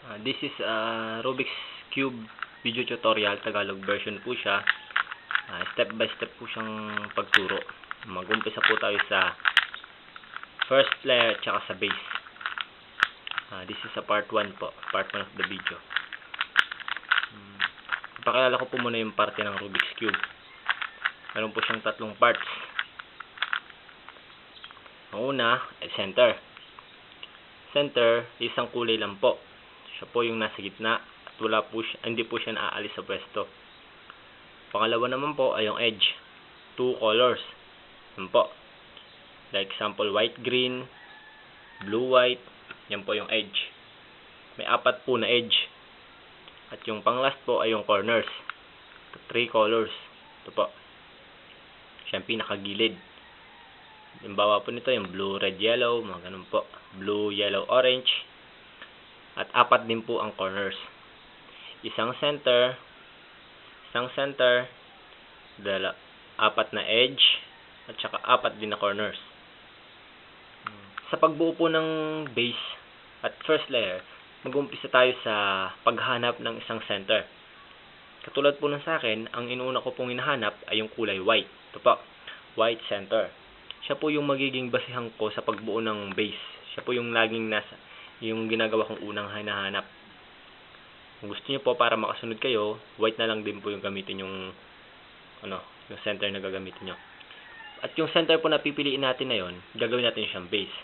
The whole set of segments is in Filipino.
This is Rubik's Cube video tutorial, Tagalog version po siya. Step by step po siyang pagturo. Mag-umpisa po tayo sa first layer tsaka sa base. This is a part 1 po, part 1 of the video. Ipakilala ko po muna yung parte ng Rubik's Cube. Meron po siyang tatlong parts. Ang una, center. Center, isang kulay lang po. Siya po yung nasa gitna at wala po siya, hindi po siya naaalis sa pwesto. Pangalawa naman po ay yung edge. 2 colors. Yan po. Like example, white, green, blue, white. Yan po yung edge. May 4 po na edge. At yung pang last po ay yung corners. 3 colors. Ito po. Siya yung pinakagilid. Yung bawa po nito yung blue, red, yellow. Mga ganun po. Blue, yellow, orange. At 4 din po ang corners. Isang center, 4 na edge, at saka 4 din na corners. Sa pagbuo po ng base at first layer, mag-umpisa tayo sa paghanap ng isang center. Katulad po ng sa akin, ang inuuna ko pong hinahanap ay yung kulay white. Ito po, white center. Siya po yung magiging basihan ko sa pagbuo ng base. Siya po yung laging yung ginagawa kong unang hinahanap. Kung gusto niyo po para makasunod kayo, white na lang din po yung gamitin yung center na gagamitin niyo. At yung center po na pipiliin natin na yon, gagawin natin siyang base.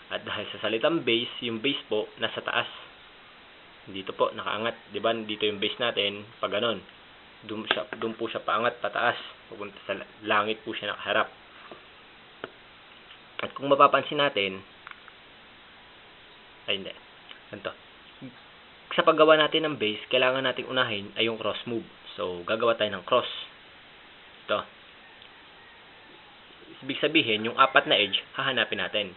At dahil sa salitang base, yung base po nasa taas. Dito po nakaangat, 'di ba? Dito yung base natin, pag ganun. Doon po siya paangat pataas, pupunta sa langit po siya nakaharap. At kung mapapansin natin, hindi. Ganito. Sa paggawa natin ng base, kailangan nating unahin ay yung cross move. So, gagawa tayo ng cross. Ito. Ibig sabihin, yung 4 na edge, hahanapin natin.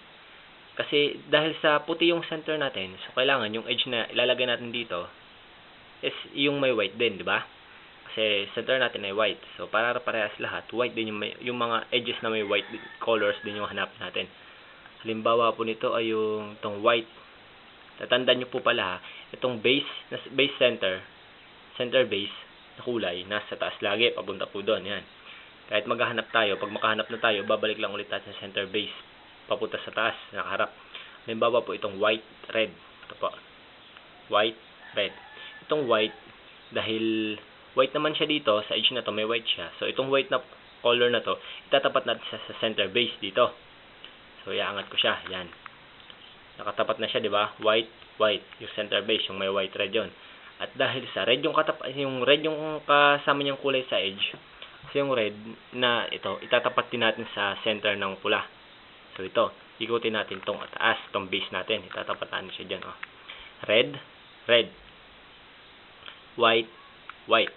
Kasi, dahil sa puti yung center natin, so kailangan yung edge na ilalagay natin dito is yung may white din, di ba? Kasi, center natin ay white. So, para parehas lahat, white din yung mga edges na may white colors din yung hanapin natin. Halimbawa po nito ay yung itong white. Tatandaan nyo po pala, itong base center base na kulay, nasa taas lagi, papunta po doon, yan. Kahit maghahanap tayo, pag makahanap na tayo, babalik lang ulit natin sa center base, papunta sa taas, nakaharap. Halimbawa po itong white, red. Ito po. White, red. Itong white, dahil white naman siya dito, sa edge na to may white siya. So, itong white na color na to, itatapat natin sa center base dito. So, iaangat ko siya, yan. Nakatapat na siya, di ba? White, white. Yung center base, yung may white, red yon. At dahil sa red yung red yung kasama niyang kulay sa edge. So yung red na ito, itatapat din natin sa center ng pula. So ito, ikutin natin tong taas, tong base natin. Itatapat natin siya diyan, oh. Red, red. White, white.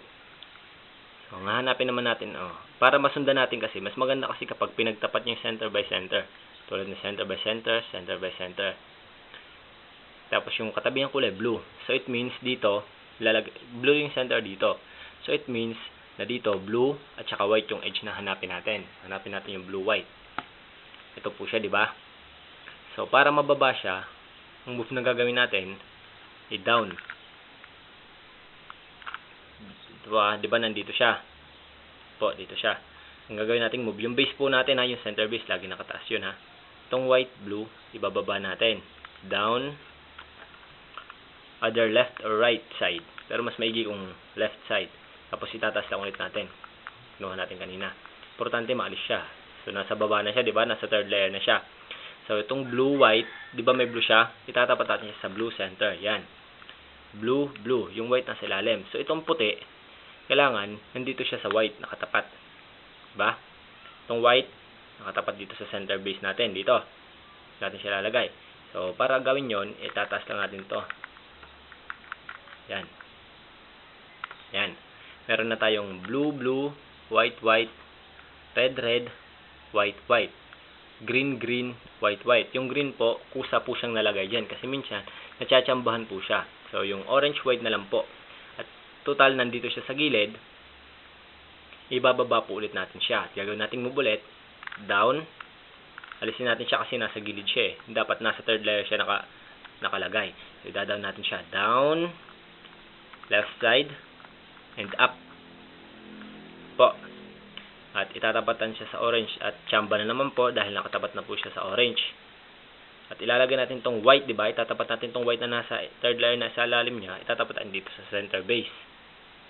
So hahanapin naman natin, oh. Para masundan natin kasi, mas maganda kasi kapag pinagtapat niyo center by center. Tulad ng center by center, center by center. Tapos yung katabi ng kulay blue. So it means dito, blue yung center dito. So it means na dito blue at saka white yung edge na hanapin natin. Hanapin natin yung blue white. Ito po siya, di ba? So para mababa siya, ang move na gagawin natin ay down. Di ba nandito siya? Po, dito siya. Ang gagawin nating move, yung base po natin yung center base, lagi nakataas yun ha. Itong white, blue, ibababa natin. Down, other left or right side. Pero mas maigi kung left side. Tapos itataas lang ulit natin. Kinuha natin kanina. Importante maalis siya. So nasa baba na siya, di ba? Nasa third layer na siya. So itong blue, white, di ba may blue siya? Itatapat natin siya sa blue center. Yan. Blue, blue. Yung white nasa ilalim. So itong puti, kailangan nandito siya sa white, nakatapat. Diba? Itong white, nakatapat dito sa center base natin. Dito. Natin siya lalagay. So, para gawin yon, itataas lang natin to. Yan. Yan. Meron na tayong blue, blue, white, white, red, red, white, white. Green, green, white, white. Yung green po, kusa po siyang nalagay dyan. Kasi minsan, natsatsambahan po siya. So, yung orange, white na lang po. At total, nandito siya sa gilid. Ibababa po ulit natin siya. At gagawin natin move ulit. Down. Alisin natin siya kasi nasa gilid siya eh. Dapat nasa third layer siya nakalagay. So, ida-down natin siya. Down, left side, and up. Po. At itatapatan siya sa orange. At chamba na naman po dahil nakatapat na po siya sa orange. At ilalagay natin tong white, di ba? Itatapat natin tong white na nasa third layer na sa lalim niya. Itatapatan dito sa center base.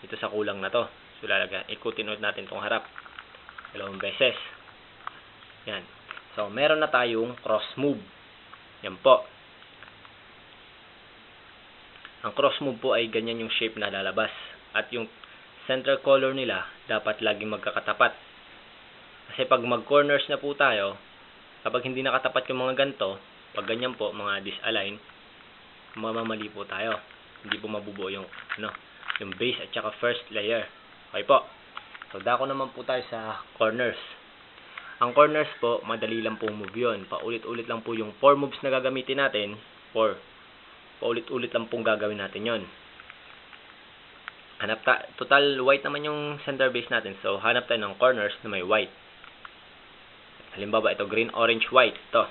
Dito sa kulang na to. So, ikutin ulit natin tong harap. 2 beses. Yan. So, meron na tayong cross move. Yan po. Ang cross move po ay ganyan yung shape na lalabas. At yung center color nila, dapat laging magkakatapat. Kasi pag mag-corners na po tayo, kapag hindi nakatapat yung mga ganito, pag ganyan po, mga disalign, mamamali po tayo. Hindi po mabubuo yung, yung base at saka first layer. Okay po. So, dako naman po tayo sa corners. Ang corners po, madali lang po move yun. Paulit-ulit lang po yung 4 moves na gagamitin natin. 4. Paulit-ulit lang pong gagawin natin yon. Total white naman yung center base natin. So, hanap tayo ng corners na may white. Halimbawa, ito green, orange, white. Ito.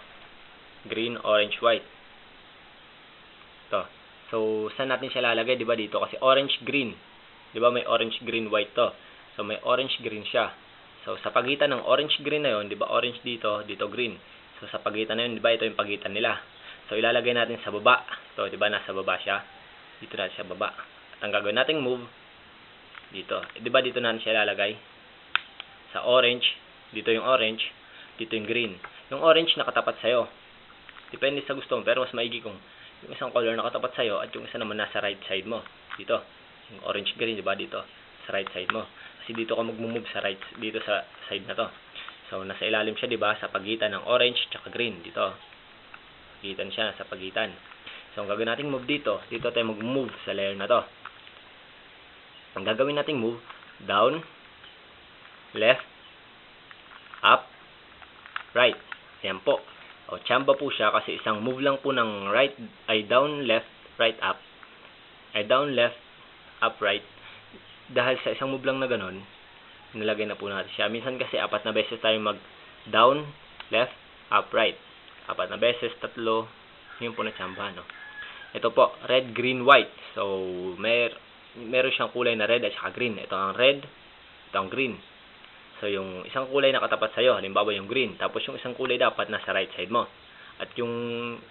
Green, orange, white. Ito. So, saan natin siya lalagay? Diba dito? Kasi orange, green. Diba may orange, green, white to. So, may orange, green siya. So, sa pagitan ng orange, green na yon, diba orange dito, dito green. So, sa pagitan na yun, diba ito yung pagitan nila. So, ilalagay natin sa baba. So, diba nasa baba siya? Dito natin sa baba. At ang gagawin nating move, dito. Diba dito natin siya ilalagay? Sa orange, dito yung orange, dito yung green. Yung orange nakatapat sa'yo. Depende sa gusto mo, pero mas maigi kung yung isang color nakatapat sa'yo at yung isa naman nasa right side mo. Dito. Yung orange green, diba dito? Sa right side mo. Kasi dito ka mag-move sa right, dito sa side na to. So, nasa ilalim siya, diba? Sa pagitan ng orange tsaka green. Dito. Pagitan siya sa pagitan. So, ang gagawin nating move dito tayo mag-move sa layer na to. Ang gagawin nating move, down, left, up, right. Ayan po. O, chamba po siya kasi isang move lang po ng right, ay down, left, right, up. Ay down, left, up, right. Dahil sa isang move lang na ganun, nilagay na po natin siya. Minsan kasi 4 na beses tayo mag down, left, up, right. 4 na beses, 3, yun po na chamba, no? Ito po, red, green, white. So, meron siyang kulay na red at saka green. Ito ang red, ito ang green. So, yung isang kulay nakatapat sa'yo, halimbawa yung green. Tapos, yung isang kulay dapat nasa right side mo. At yung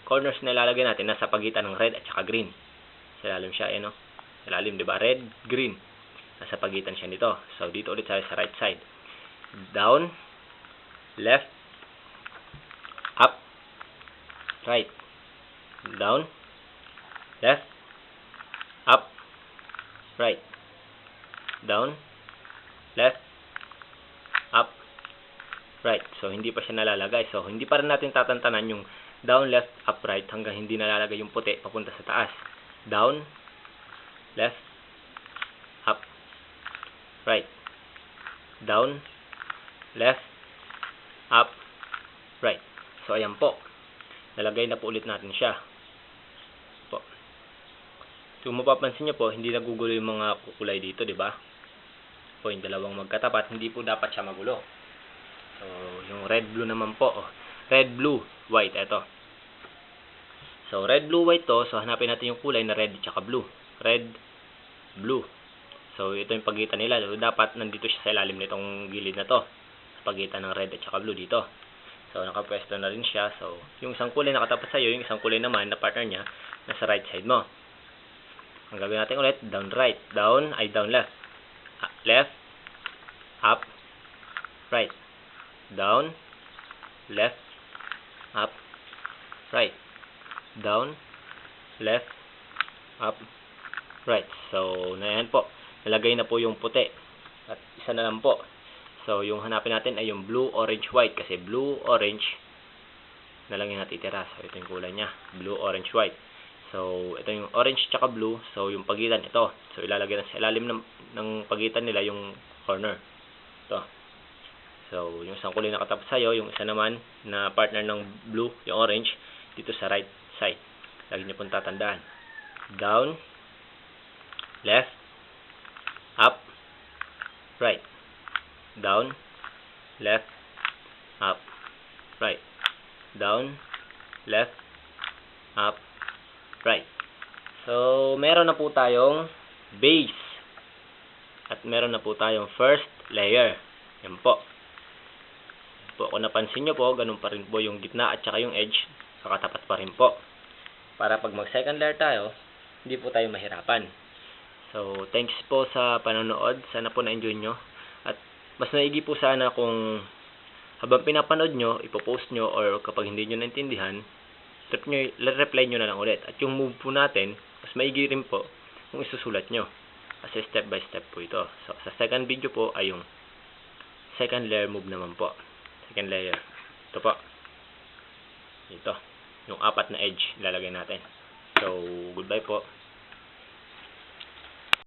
corners na ilalagay natin, nasa pagitan ng red at saka green. Sa ilalim siya, no? Sa ilalim, diba? Red, green. Nasa pagitan siya nito. So, dito ulit tayo sa right side. Down, left, up, right. Down, left, up, right. Down, left, up, right. So, hindi pa siya nalalagay. So, hindi pa rin natin tatantanan yung down, left, up, right hanggang hindi nalalagay yung puti papunta sa taas. Down, left, up, right. Down, left, up, right. So, ayan po. Nalagay na po ulit natin siya. Po. Kung mapapansin nyo po, hindi nagugulo yung mga kulay dito, di ba? Po, yung dalawang magkatapat, hindi po dapat siya magulo. So, yung red, blue naman po. Oh. Red, blue, white, eto. So, red, blue, white to. So, hanapin natin yung kulay na red at saka blue. Red, blue. So, ito yung pagitan nila. So, dapat nandito siya sa ilalim nitong gilid na to. Sa pagitan ng red at saka blue dito. So, nakapwesto na rin siya. So, yung isang kulay nakatapat sa'yo, yung isang kulay naman na partner niya, nasa right side mo. Ang gagawin natin ulit, down right. Down, ay down left. Left, up, right. Down, left, up, right. Down, left, up, right. So, na yan po. Nalagay na po yung puti. At isa na lang po. So, yung hanapin natin ay yung blue, orange, white. Kasi blue, orange na lang yung natitira. So, ito yung kulay niya. Blue, orange, white. So, ito yung orange tsaka blue. So, yung pagitan, ito. So, ilalagay na sa ilalim ng pagitan nila yung corner. Ito. So, yung isang kulay nakatapat sa'yo, yung isa naman na partner ng blue, yung orange, dito sa right side. Lagi niyo pong tatandaan. Down, left, up, right. Down, left, up, right. Down, left, up, Right. So, meron na po tayong base. At meron na po tayong first layer. Yan po. Kung napansin nyo po, ganun pa rin po yung gitna at saka yung edge. Nakatapat pa rin po. Para pag mag second layer tayo, hindi po tayo mahirapan. So, thanks po sa panonood. Sana po na-enjoy nyo. At mas maigi po sana kung habang pinapanood nyo, ipopost nyo, or kapag hindi nyo naintindihan, reply nyo na lang ulit. At yung move po natin, mas maigi rin po kung isusulat nyo. Kasi step by step po ito. So, sa second video po ay yung second layer move naman po. Second layer. Ito po. Ito. Yung 4 na edge ilalagay natin. So, goodbye po.